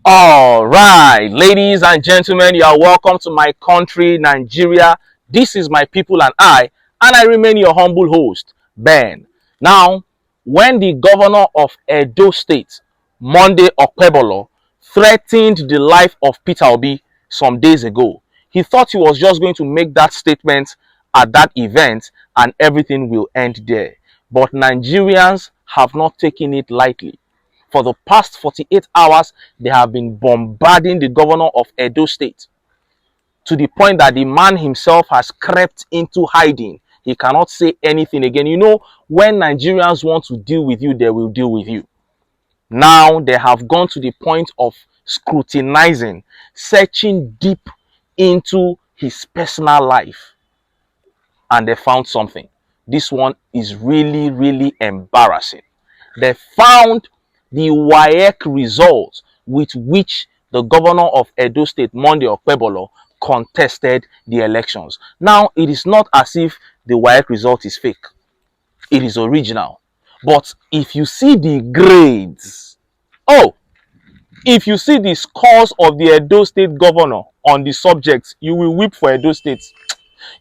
All right, ladies and gentlemen, you are welcome to my country, Nigeria. This is my people and I remain your humble host, Ben. Now, when the governor of Edo State, Monday Okpebolo, threatened the life of Peter Obi some days ago, he thought he was just going to make that statement at that event and everything will end there. But Nigerians have not taken it lightly. For the past 48 hours, they have been bombarding the governor of Edo State to the point that the man himself has crept into hiding. He cannot say anything again. You know, when Nigerians want to deal with you, they will deal with you. Now they have gone to the point of scrutinizing, searching deep into his personal life, and they found something. This one is really, really embarrassing. They found the WAEC results with which the governor of Edo State, Monday Okpebolo, contested the elections. Now, it is not as if the WAEC result is fake. It is original. But if you see the grades, if you see the scores of the Edo State governor on the subjects, you will weep for Edo State.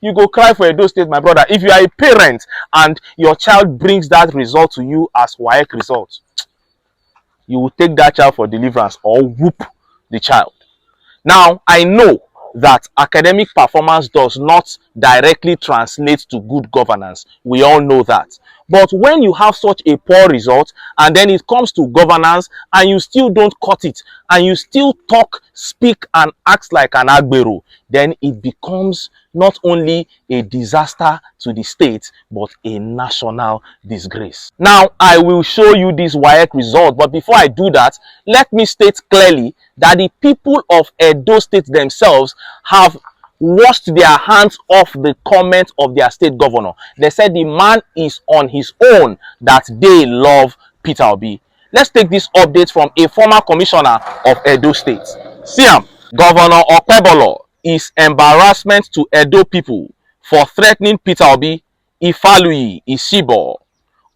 You go cry for Edo State, my brother. If you are a parent and your child brings that result to you as WAEC result, you will take that child for deliverance or whoop the child. Now, I know that academic performance does not directly translate to good governance. We all know that. But when you have such a poor result and then it comes to governance and you still don't cut it and you still talk, speak and act like an agbero, then it becomes not only a disaster to the state but a national disgrace. Now, I will show you this WAEC result, but before I do that, let me state clearly that the people of Edo State themselves have washed their hands off the comment of their state governor. They said the man is on his own, that they love Peter Obi. Let's take this update from a former commissioner of Edo State. Siam, Governor Okpebolo is embarrassment to Edo people for threatening Peter Obi. Ifaluyi Ishibo.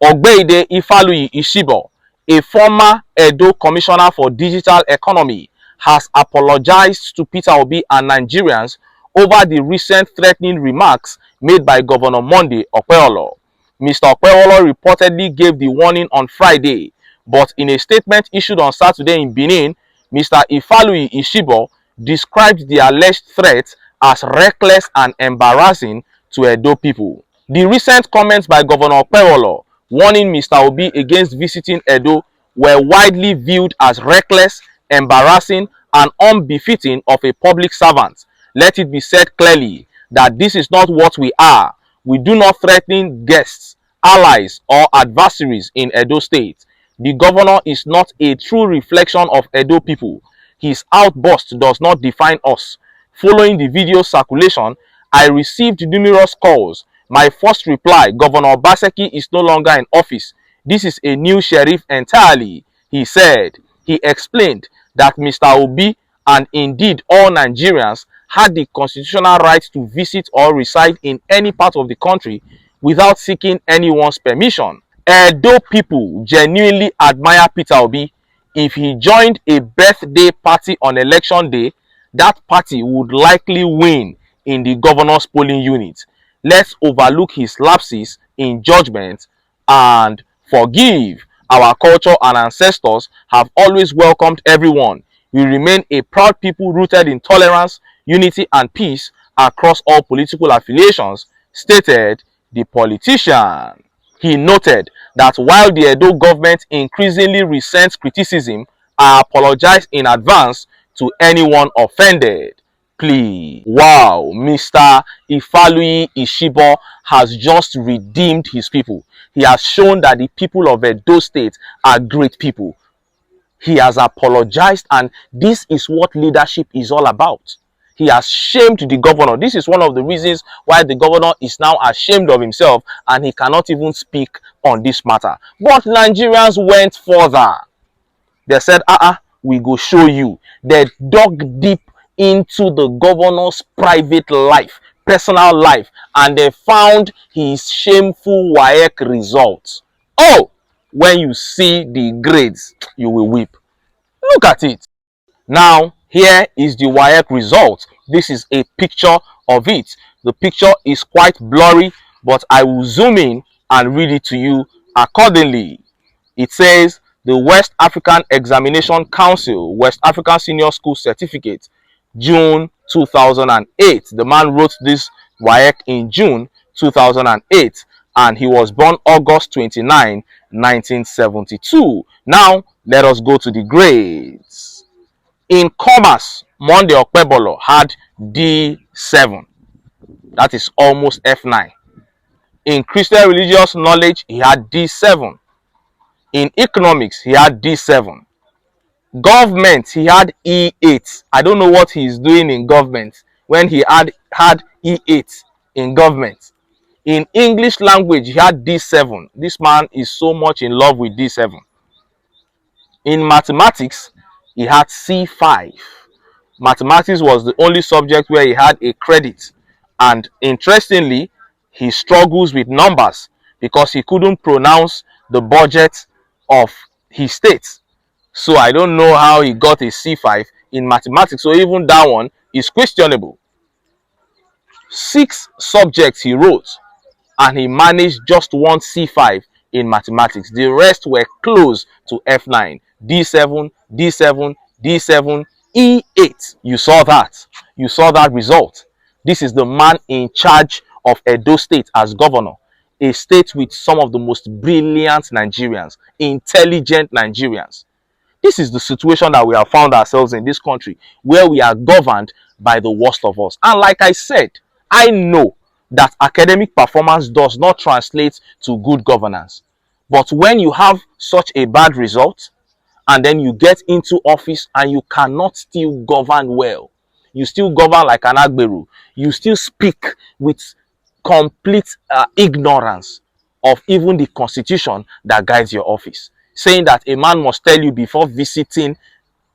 Ogbeide Ifaluyi Ishibo, a former Edo commissioner for digital economy, has apologized to Peter Obi and Nigerians over the recent threatening remarks made by Governor Monday Okpebolo. Mr. Okpebolo reportedly gave the warning on Friday, but in a statement issued on Saturday in Benin, Mr. Ifaluyi Ishibo described the alleged threat as reckless and embarrassing to Edo people. The recent comments by Governor Okpebolo warning Mr. Obi against visiting Edo were widely viewed as reckless, embarrassing, and unbefitting of a public servant. Let it be said clearly that this is not what we are. We do not threaten guests, allies, or adversaries in Edo State. The governor is not a true reflection of Edo people. His outburst does not define us. Following the video circulation, I received numerous calls. My first reply, Governor Obaseki is no longer in office. This is a new sheriff entirely, he said. He explained that Mr. Obi and indeed all Nigerians had the constitutional right to visit or reside in any part of the country without seeking anyone's permission. Edo people genuinely admire Peter Obi. If he joined a birthday party on election day, that party would likely win in the governor's polling unit. Let's overlook his lapses in judgment and forgive. Our culture and ancestors have always welcomed everyone. We remain a proud people rooted in tolerance, unity, and peace across all political affiliations, stated the politician. He noted that while the Edo government increasingly resents criticism, I apologize in advance to anyone offended. Please. Wow, Mr. Ifaluyi Ishibo has just redeemed his people. He has shown that the people of Edo State are great people. He has apologized, and this is what leadership is all about. He has shamed the governor. This is one of the reasons why the governor is now ashamed of himself and he cannot even speak on this matter. But Nigerians went further. They said, we go show you. They dug deep into the governor's private life, personal life, and they found his shameful WAEC results. Oh, when you see the grades, you will weep. Look at it. Now, here is the WAEC result. This is a picture of it. The picture is quite blurry, but I will zoom in and read it to you accordingly. It says the West African Examination Council, West African Senior School Certificate, June 2008. The man wrote this WAEC in June 2008, and he was born August 29, 1972. Now, let us go to the grades. In commerce, Monday Okpebolo had D7. That is almost F9. In Christian religious knowledge, he had D7. In economics, he had D7. Government, he had E8. I don't know what he's doing in government when he had E8 in government. In English language, he had D7. This man is so much in love with D7. In mathematics, he had C5. Mathematics was the only subject where he had a credit. And interestingly, he struggles with numbers because he couldn't pronounce the budget of his state. So I don't know how he got a C5 in mathematics. So even that one is questionable. 6 subjects he wrote, and he managed just one C5 in mathematics. The rest were close to F9. D7, D7, D7, E8. You saw that. You saw that result. This is the man in charge of Edo State as governor. A state with some of the most brilliant Nigerians, intelligent Nigerians. This is the situation that we have found ourselves in this country, where we are governed by the worst of us. And like I said, I know that academic performance does not translate to good governance. But when you have such a bad result, and then you get into office and you cannot still govern well, you still govern like an agberu, you still speak with complete ignorance of even the constitution that guides your office, saying that a man must tell you before visiting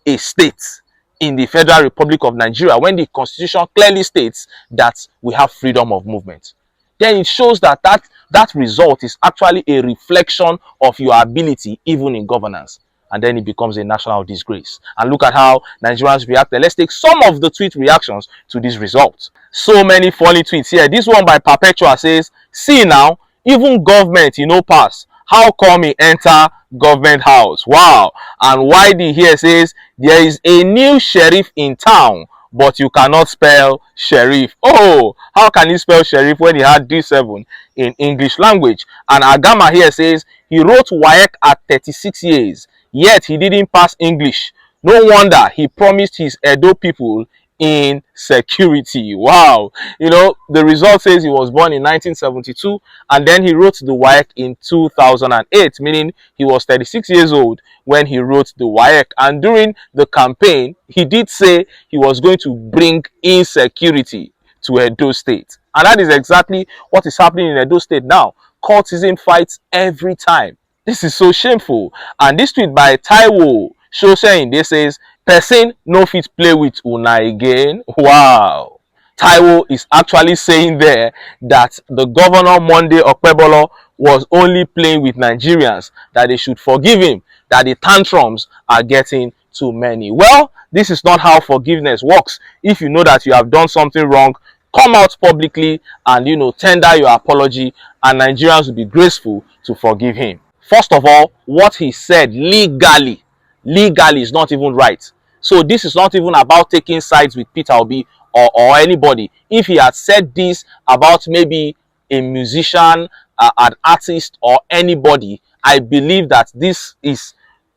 a state in the Federal Republic of Nigeria, when the constitution clearly states that we have freedom of movement, then it shows that that result is actually a reflection of your ability even in governance. And then it becomes a national disgrace. And look at how Nigerians reacted. Let's take some of the tweet reactions to this result. So many funny tweets here. This one by Perpetua says, see now, even government, pass. How come he enter government house? Wow. And YD here says, there is a new sheriff in town, but you cannot spell sheriff. Oh, how can he spell sheriff when he had D7 in English language? And Agama here says, he wrote WAEC at 36 years, yet he didn't pass English. No wonder he promised his Edo people in security. Wow. The result says he was born in 1972 and then he wrote the WAEC in 2008, meaning he was 36 years old when he wrote the WAEC. And during the campaign, he did say he was going to bring insecurity to Edo State. And that is exactly what is happening in Edo State now. Cultism fights every time. This is so shameful. And this tweet by Taiwo Shoseyinde says, person no fit play with una again. Wow. Taiwo is actually saying there that the governor Monday Okpebolo was only playing with Nigerians, that they should forgive him, that the tantrums are getting too many. Well, this is not how forgiveness works. If you know that you have done something wrong, come out publicly and tender your apology, and Nigerians will be graceful to forgive him. First of all, what he said legally is not even right. So this is not even about taking sides with Peter Obi or anybody. If he had said this about maybe a musician, an artist, or anybody, I believe that this is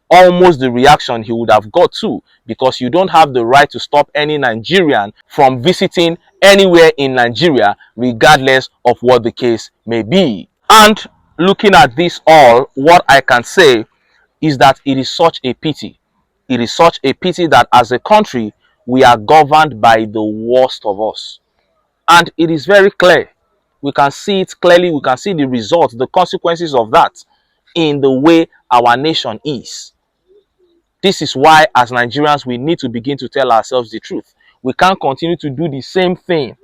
almost the reaction he would have got too, because you don't have the right to stop any Nigerian from visiting anywhere in Nigeria, regardless of what the case may be. And looking at this all, what I can say is that it is such a pity. It is such a pity that as a country, we are governed by the worst of us. And it is very clear. We can see it clearly. We can see the results, the consequences of that in the way our nation is. This is why, as Nigerians, we need to begin to tell ourselves the truth. We can't continue to do the same thing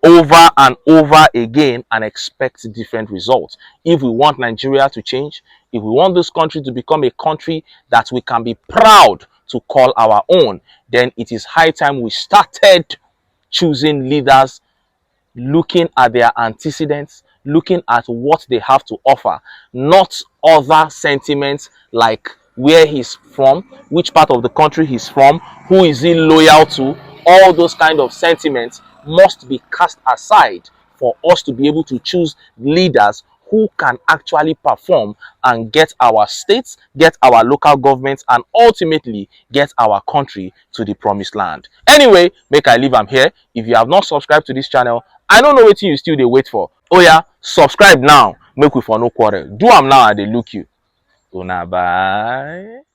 over and over again and expect different results. If we want Nigeria to change, if we want this country to become a country that we can be proud to call our own, then it is high time we started choosing leaders looking at their antecedents, looking at what they have to offer, not other sentiments like where he's from, which part of the country he's from, who is he loyal to. All those kind of sentiments must be cast aside for us to be able to choose leaders who can actually perform and get our states, get our local governments, and ultimately get our country to the promised land. Anyway, make I leave am here. If you have not subscribed to this channel, I don't know what you still dey wait for. Oh yeah, subscribe now, make we for no quarrel. Do am now, I dey look you. Una bye.